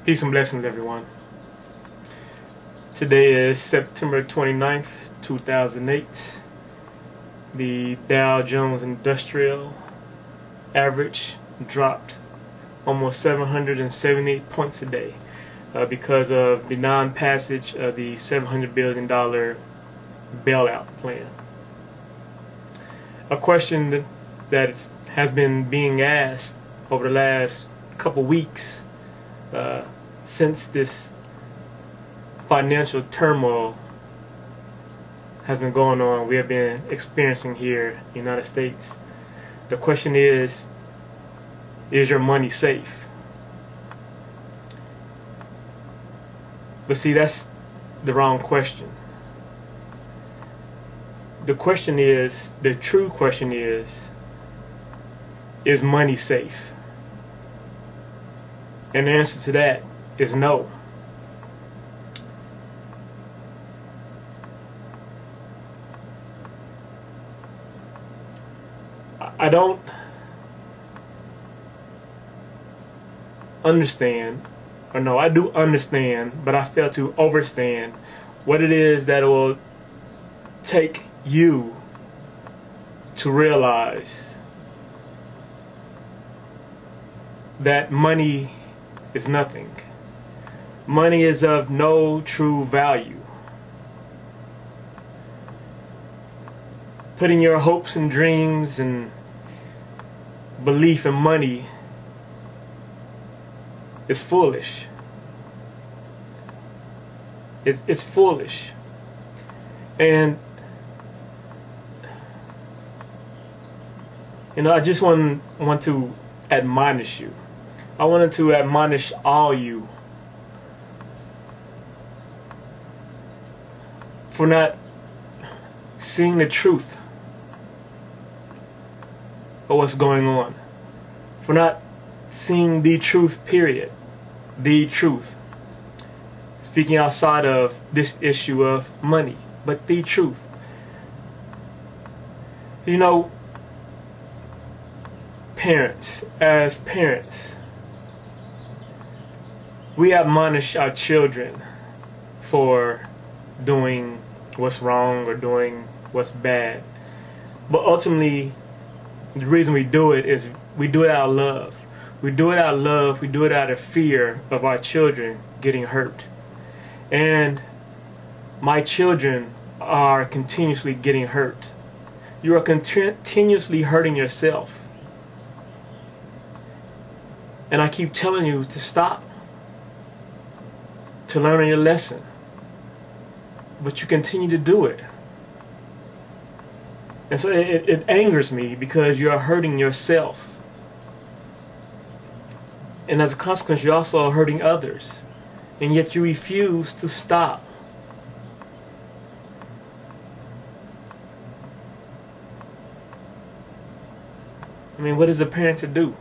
Peace and blessings, everyone. Today is September 29th, 2008. The Dow Jones Industrial average dropped almost 778 points a day because of the non-passage of the $700 billion bailout plan. A question that has been being asked over the last couple weeks since this financial turmoil has been going on, we have been experiencing here in the United States. The question is your money safe? But see, that's the wrong question. The question is, the true question is money safe? And the answer to that is no. I don't understand, or no, I do understand, but I fail to understand what it is that will take you to realize that money is nothing. Money is of no true value. Putting your hopes and dreams and belief in money is foolish. It's foolish. And I just want to admonish you. I wanted to admonish all you for not seeing the truth of what's going on, for not seeing the truth, period. The truth. Speaking outside of this issue of money, but the truth. You know, as parents, we admonish our children for doing what's wrong or doing what's bad. But ultimately, the reason we do it is we do it out of love. We do it out of love. We do it out of fear of our children getting hurt. And my children are continuously getting hurt. You are continuously hurting yourself. And I keep telling you to stop, to learn your lesson. But you continue to do it. And so it angers me because you are hurting yourself. And as a consequence, you're also hurting others. And yet you refuse to stop. I mean, what is a parent to do?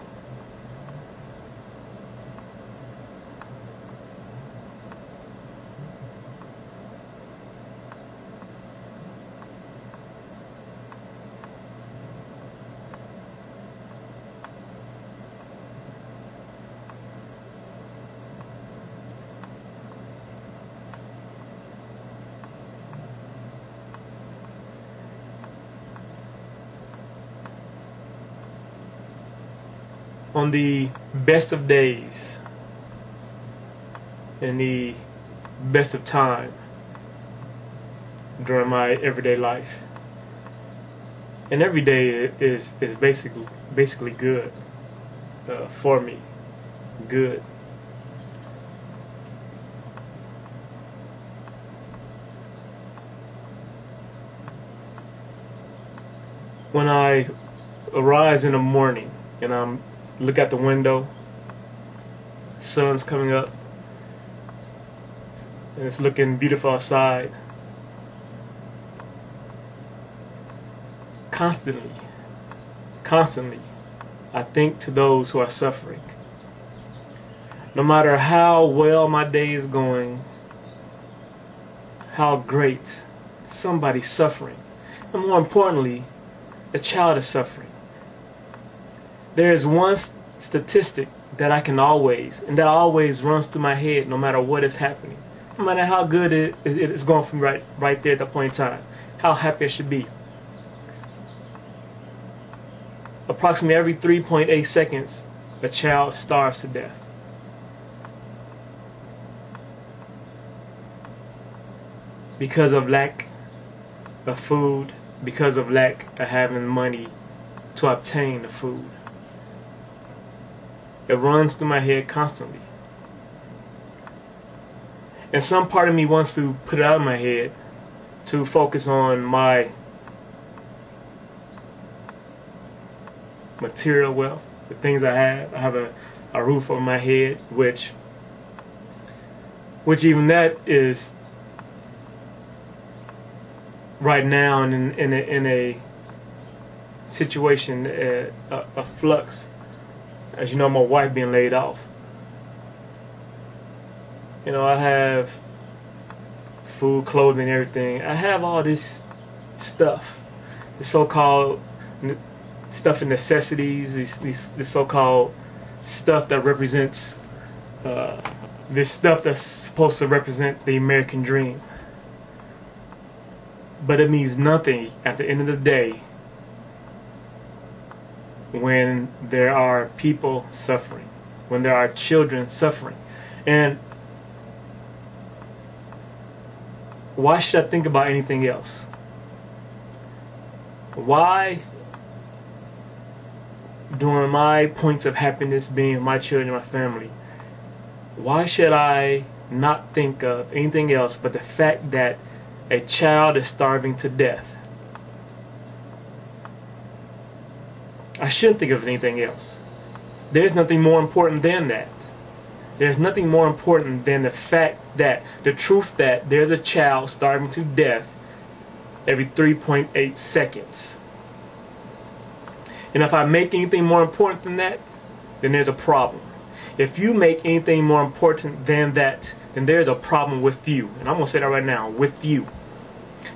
On the best of days, in the best of time during my everyday life, and every day is basically good for me, good. When I arise in the morning and look out the window, the sun's coming up, and it's looking beautiful outside. Constantly, I think to those who are suffering. No matter how well my day is going, how great, somebody's suffering. And more importantly, a child is suffering. There is one statistic that I can always, and that always runs through my head no matter what is happening. No matter how good it is going from right there at that point in time. How happy I should be. Approximately every 3.8 seconds, a child starves to death. Because of lack of food, because of lack of having money to obtain the food. It runs through my head constantly. And some part of me wants to put it out of my head to focus on my material wealth, the things I have. I have a roof over my head, which even that is right now in a situation, a flux. As you know, my wife being laid off. You know, I have food, clothing, everything. I have all this stuff, the so-called stuff and necessities, this so-called stuff that represents this stuff that's supposed to represent the American dream. But it means nothing at the end of the day when there are people suffering, when there are children suffering. And why should I think about anything else? Why, during my points of happiness being my children, my family, why should I not think of anything else but the fact that a child is starving to death? I shouldn't think of anything else. There's nothing more important than that. There's nothing more important than the fact that, the truth that there's a child starving to death every 3.8 seconds. And if I make anything more important than that, then there's a problem. If you make anything more important than that, then there's a problem with you. And I'm going to say that right now, with you.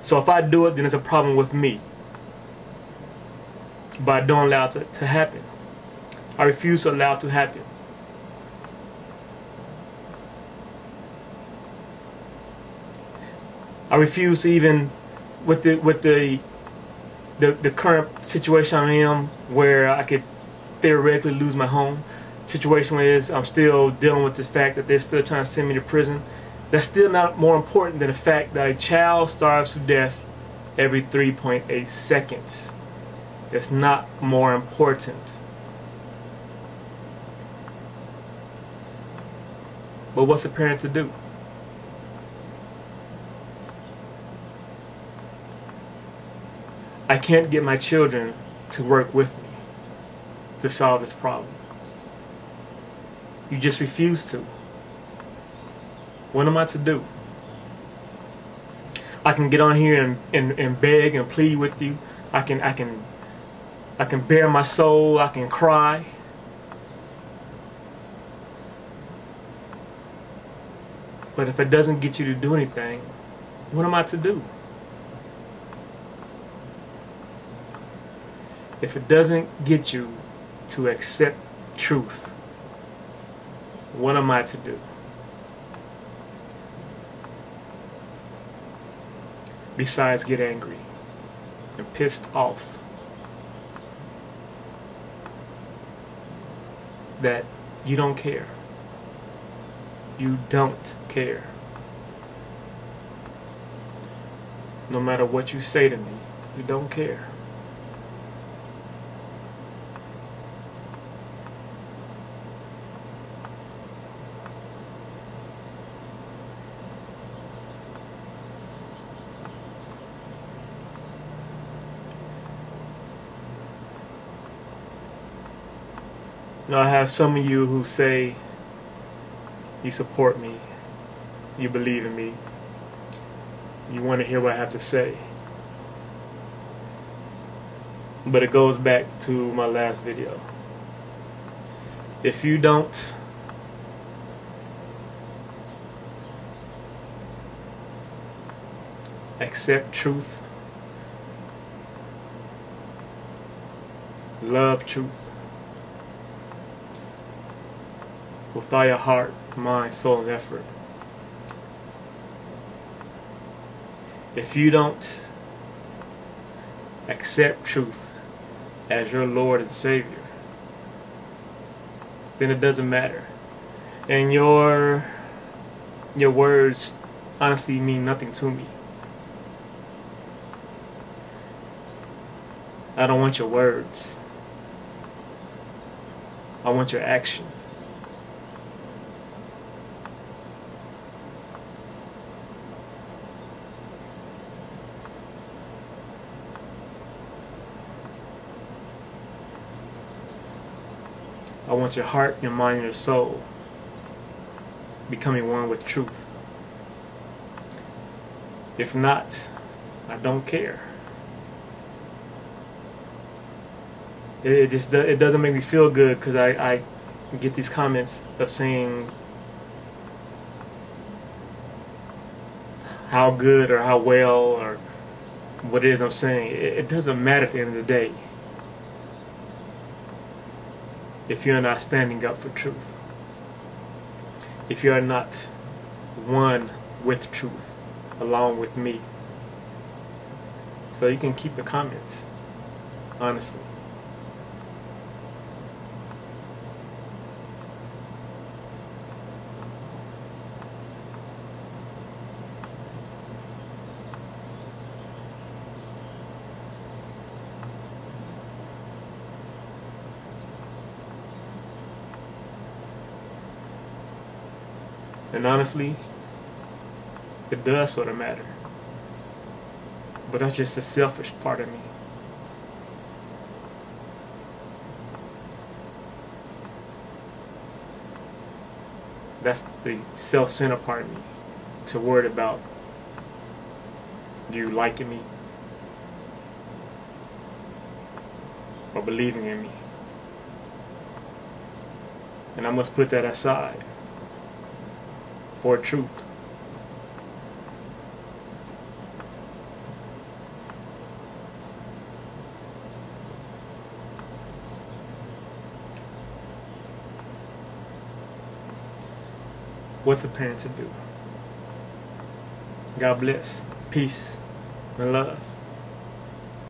So if I do it, then there's a problem with me. But I don't allow it to happen. I refuse to allow it to happen. I refuse to even, with the current situation I'm in, where I could theoretically lose my home. Situation is I'm still dealing with this fact that they're still trying to send me to prison. That's still not more important than the fact that a child starves to death every 3.8 seconds. It's not more important. But what's a parent to do? I can't get my children to work with me to solve this problem. You just refuse to. What am I to do? I can get on here and beg and plead with you. I can bare my soul. I can cry. But if it doesn't get you to do anything, what am I to do? If it doesn't get you to accept truth, what am I to do? Besides get angry and pissed off that you don't care. You don't care. No matter what you say to me, you don't care. Now, I have some of you who say you support me, you believe in me, you want to hear what I have to say. But it goes back to my last video. If you don't accept truth, love truth, with all your heart, mind, soul, and effort. If you don't accept truth as your Lord and Savior, then it doesn't matter. And your words honestly mean nothing to me. I don't want your words. I want your actions. I want your heart, your mind, and your soul becoming one with truth. If not, I don't care. It doesn't make me feel good, because I get these comments of saying how good or how well or what it is I'm saying. It doesn't matter at the end of the day if you're not standing up for truth, if you're not one with truth along with me. So you can keep the comments, honestly. And honestly, it does sort of matter. But that's just the selfish part of me. That's the self-centered part of me, to worry about you liking me or believing in me. And I must put that aside for truth. What's a parent to do? God bless. Peace and love.